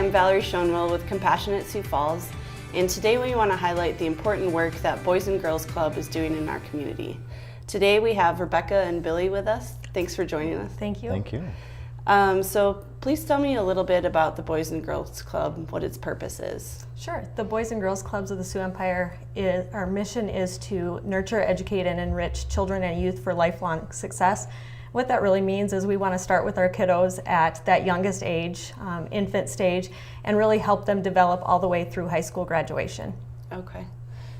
I'm Valerie Schoenwell with Compassionate Sioux Falls, and today we want to highlight the important work that Boys and Girls Club is doing in our community. Today we have Rebecca and Billy with us. Thanks for joining us. Thank you. Thank you. So please tell me a little bit about the Boys and Girls Club, what its purpose is. Sure. The Boys and Girls Clubs of the Sioux Empire, our mission is to nurture, educate, and enrich children and youth for lifelong success. What that really means is we want to start with our kiddos at that youngest age, infant stage, and really help them develop all the way through high school graduation. Okay.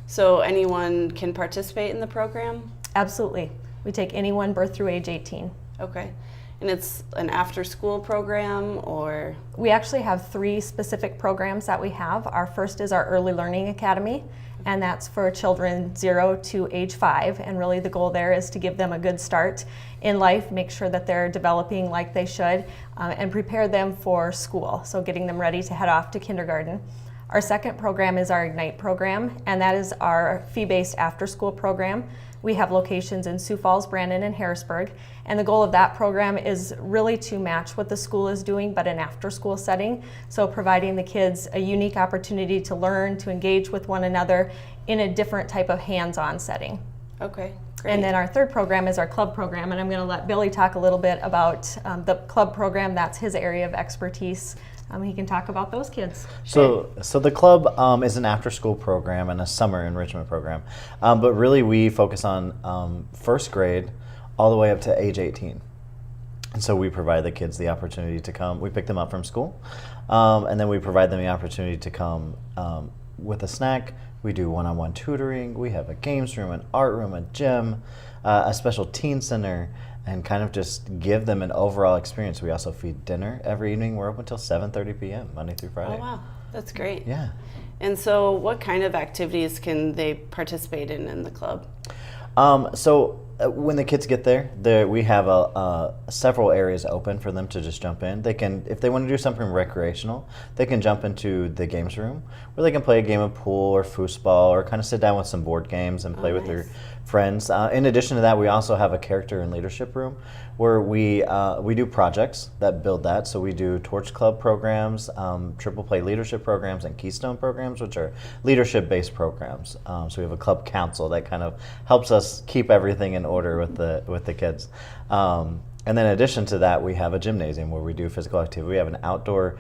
So anyone can participate in the program? Absolutely. We take anyone birth through age 18. Okay. And it's an after-school program, or? We actually have 3 specific programs that we have. Our first is our Early Learning Academy, and that's for children 0 to age 5. And really the goal there is to give them a good start in life, make sure that they're developing like they should, and prepare them for school, so getting them ready to head off to kindergarten. Our second program is our Ignite program, and that is our fee-based after-school program. We have locations in Sioux Falls, Brandon, and Harrisburg, and the goal of that program is really to match what the school is doing, but an after-school setting, so providing the kids a unique opportunity to learn, to engage with one another in a different type of hands-on setting. Okay, great. And then our third program is our club program, and I'm going to let Billy talk a little bit about the club program. That's his area of expertise. He can talk about those kids. So the club is an after-school program and a summer enrichment program, but really we focus on first grade all the way up to age 18. And so we provide the kids the opportunity to come. We pick them up from school, and then we provide them the opportunity to come with a snack. We do one-on-one tutoring. We have a games room, an art room, a gym, a special teen center, and kind of just give them an overall experience. We also feed dinner every evening. We're open until 7:30 p.m. Monday through Friday. Oh wow, that's great. Yeah. And so what kind of activities can they participate in the club? When the kids get there we have several areas open for them to just jump in. They can, if they want to do something recreational, they can jump into the games room where they can play a game of pool or foosball or kind of sit down with some board games and play with their friends. In addition to that, we also have a character and leadership room where we do projects that build that. So we do Torch Club programs, Triple Play leadership programs, and Keystone programs, which are leadership-based programs. So we have a club council that kind of helps us keep everything in order with the kids. And then in addition to that, we have a gymnasium where we do physical activity. We have an outdoor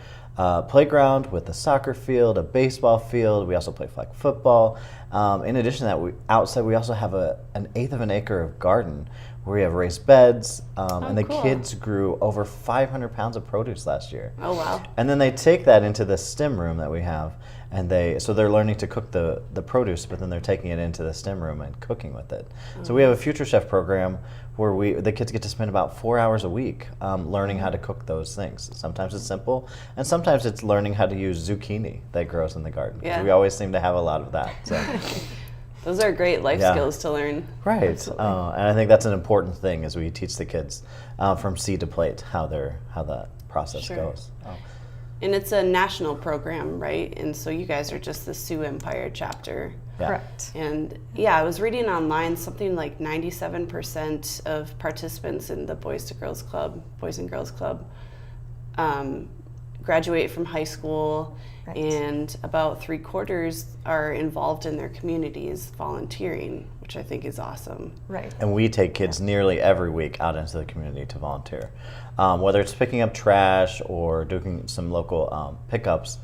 playground with a soccer field, a baseball field. We also play flag football. In addition to that, outside we also have an eighth of an acre of garden where we have raised beds, and the kids grew over 500 pounds of produce last year. Oh wow! And then they take that into the STEM room that we have, and they're learning to cook the produce, but then they're taking it into the STEM room and cooking with it. So we have a Future Chef program where the kids get to spend about 4 hours a week learning how to cook those things. Sometimes it's simple, and sometimes it's learning how to use zucchini that grows in the garden. Yeah. We always seem to have a lot of that. So. Those are great life skills to learn. Right, and I think that's an important thing as we teach the kids from seed to plate how that process goes. And it's a national program, right? And so you guys are just the Sioux Empire chapter. Yeah. Correct. And I was reading online something like 97% of participants in the Boys and Girls Club graduate from high school, and about 3/4 are involved in their communities volunteering, which I think is awesome. Right. And we take kids nearly every week out into the community to volunteer, whether it's picking up trash or doing some local pickups.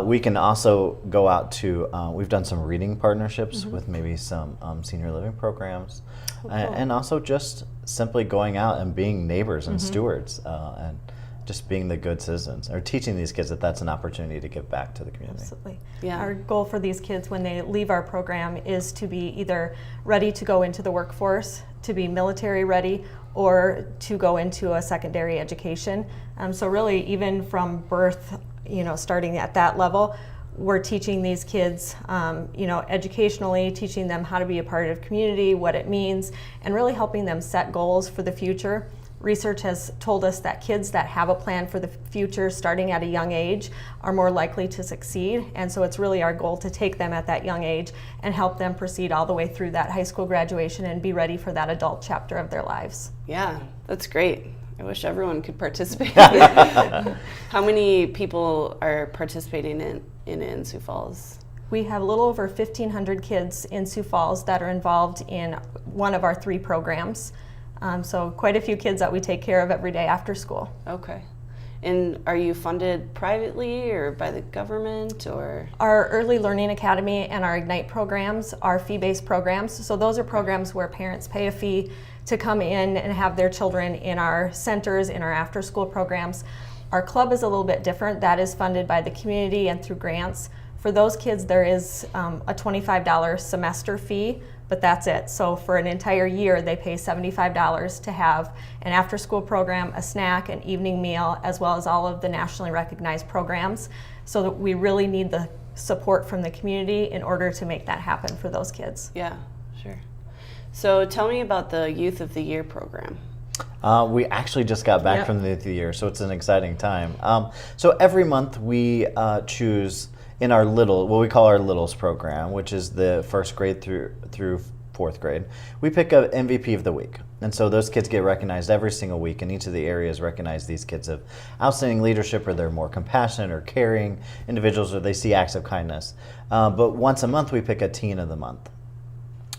We can also go out to, we've done some reading partnerships with maybe some senior living programs, and also just simply going out and being neighbors and stewards, and just being the good citizens, or teaching these kids that that's an opportunity to give back to the community. Absolutely. Yeah. Our goal for these kids when they leave our program is to be either ready to go into the workforce, to be military ready, or to go into a secondary education. So really, even from birth, starting at that level, we're teaching these kids, educationally, teaching them how to be a part of community, what it means, and really helping them set goals for the future. Research has told us that kids that have a plan for the future starting at a young age are more likely to succeed, and so it's really our goal to take them at that young age and help them proceed all the way through that high school graduation and be ready for that adult chapter of their lives. Yeah, that's great. I wish everyone could participate. How many people are participating in Sioux Falls? We have a little over 1,500 kids in Sioux Falls that are involved in one of our 3 programs. So quite a few kids that we take care of every day after school. Okay. And are you funded privately or by the government, or? Our Early Learning Academy and our Ignite programs are fee-based programs. So those are programs where parents pay a fee to come in and have their children in our centers, in our after-school programs. Our club is a little bit different. That is funded by the community and through grants. For those kids, there is a $25 semester fee, but that's it. So for an entire year, they pay $75 to have an after-school program, a snack, an evening meal, as well as all of the nationally recognized programs. So that we really need the support from the community in order to make that happen for those kids. Yeah, sure. So tell me about the Youth of the Year program. We actually just got back from the Youth of the Year, so it's an exciting time. So every month we choose in our what we call our Littles program, which is the first grade through 4th grade, we pick a MVP of the week. And so those kids get recognized every single week, and each of the areas recognize these kids of outstanding leadership, or they're more compassionate or caring individuals, or they see acts of kindness. But once a month we pick a Teen of the Month.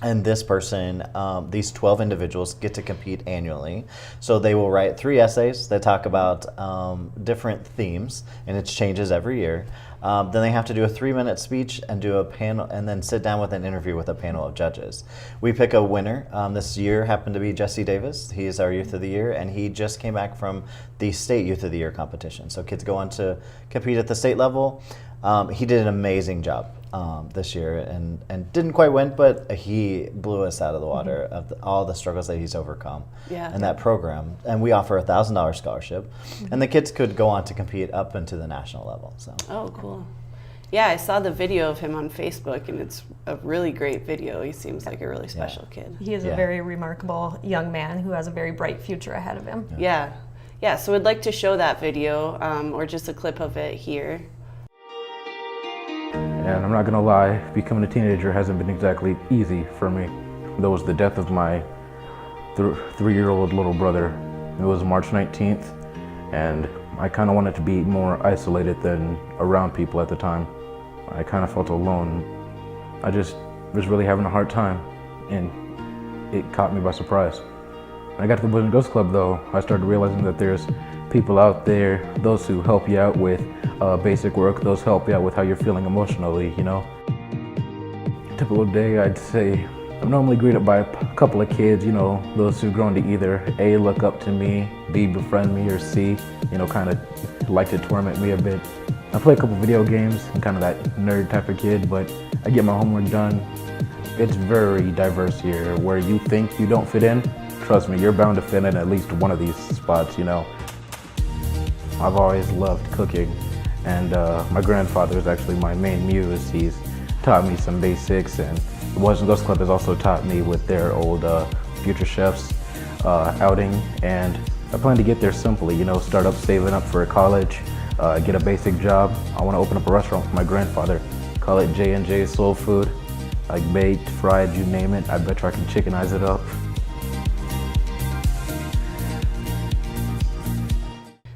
And this person, these 12 individuals get to compete annually. So they will write 3 essays that talk about different themes, and it changes every year. Then they have to do a 3-minute speech and do a panel, and then sit down with an interview with a panel of judges. We pick a winner. This year happened to be Jesse Davis. He is our Youth of the Year, and he just came back from the state Youth of the Year competition. So kids go on to compete at the state level. He did an amazing job this year, and didn't quite win, but he blew us out of the water of all the struggles that he's overcome in that program. And we offer a $1,000 scholarship, and the kids could go on to compete up into the national level. So. Oh, cool. Yeah, I saw the video of him on Facebook, and it's a really great video. He seems like a really special kid. He is a very remarkable young man who has a very bright future ahead of him. Yeah. So we'd like to show that video, or just a clip of it here. And I'm not gonna lie, becoming a teenager hasn't been exactly easy for me. There was the death of my 3-year-old little brother. It was March 19th, and I kind of wanted to be more isolated than around people at the time. I kind of felt alone. I just was really having a hard time, and it caught me by surprise. When I got to the Boys and Girls Club though, I started realizing that there's people out there, those who help you out with basic work, those help you out with how you're feeling emotionally, you know. Typical day, I'd say, I'm normally greeted by a couple of kids, you know, those who've grown to either A, look up to me, B, befriend me, or C, you know, kind of like to torment me a bit. I play a couple video games, I'm kind of that nerd type of kid, but I get my homework done. It's very diverse here. Where you think you don't fit in, trust me, you're bound to fit in at least one of these spots, you know. I've always loved cooking, and my grandfather is actually my main muse. He's taught me some basics, and the Boys and Girls Club has also taught me with their old Future Chefs outing, and I plan to get there simply, you know, start up saving up for college, get a basic job. I want to open up a restaurant with my grandfather, call it J&J Soul Food, like baked, fried, you name it. I bet you I can chickenize it up.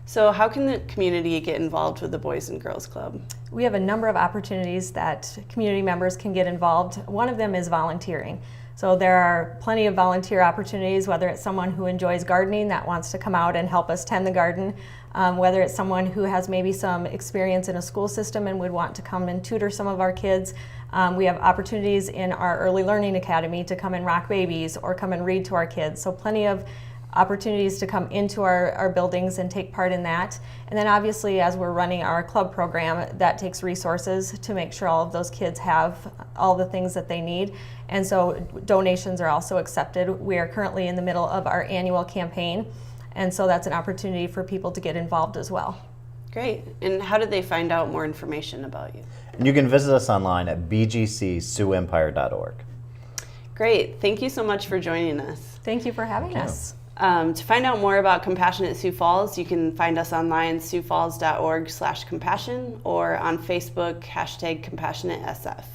So how can the community get involved with the Boys and Girls Club? We have a number of opportunities that community members can get involved. One of them is volunteering. So there are plenty of volunteer opportunities, whether it's someone who enjoys gardening that wants to come out and help us tend the garden, whether it's someone who has maybe some experience in a school system and would want to come and tutor some of our kids. We have opportunities in our Early Learning Academy to come and rock babies or come and read to our kids. So plenty of opportunities to come into our buildings and take part in that. And then obviously as we're running our club program, that takes resources to make sure all of those kids have all the things that they need. And so donations are also accepted. We are currently in the middle of our annual campaign, and so that's an opportunity for people to get involved as well. Great. And how did they find out more information about you? And you can visit us online at bgcsiouxempire.org. Great. Thank you so much for joining us. Thank you for having us. To find out more about Compassionate Sioux Falls, you can find us online, siouxfalls.org/compassion, or on Facebook, #CompassionateSF.